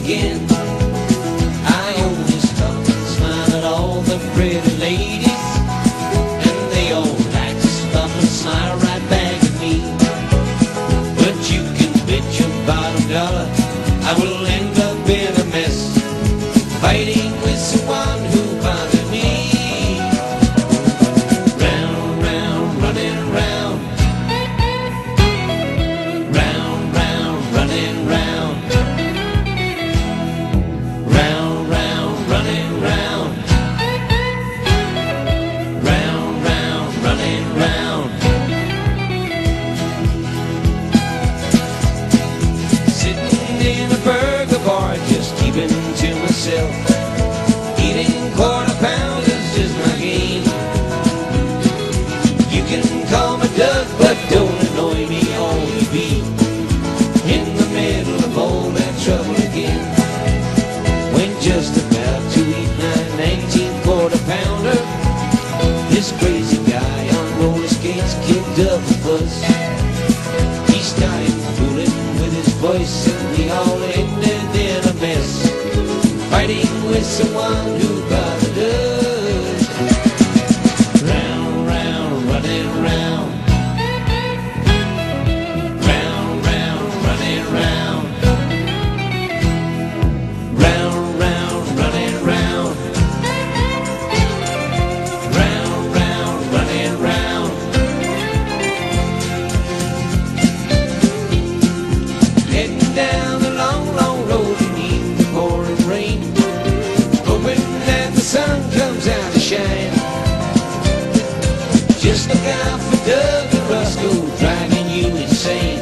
again. I only stop and smile at all the pretty ladies, and they all like to stop and smile right back at me. But you can bet your bottom dollar I will end up in a mess, fighting with someone who bothered me. Round, round, running round, round, round, running round, round, round, running round, round, round, running round. Sitting in a burger bar, just keeping to myself, eating quarter pounders is my game. You can call me Doug, but don't annoy me, only be in the middle of all that trouble again. When just about to eat my 19 quarter pounder, this crazy guy on roller skates kicked up a fuss. He started fooling with his voice, and we all ended in a mess, fighting with someone who bothered us. Round, round, running round, round, round, running round, round, round, running round, round, round, running round. Heading down the long, long road beneath the pouring rain, hoping that the sun comes out to shine. Just look out for Doug and Roscoe driving you insane,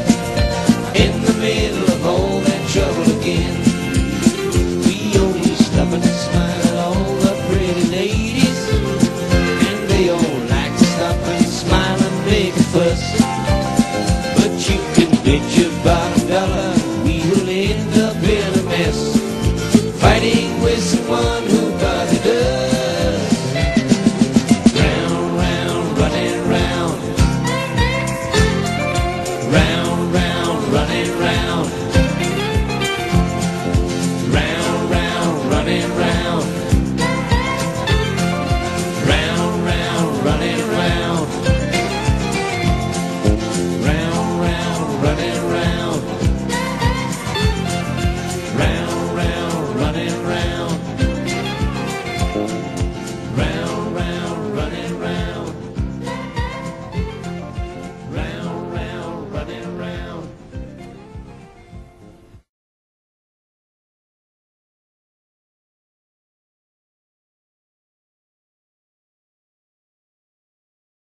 in the middle of all that trouble again. We only stop and smile at all the pretty ladies, and they all like to stop and smile and make a fuss. But you can bet your bottom dollar we will end up in a mess, fighting with someone who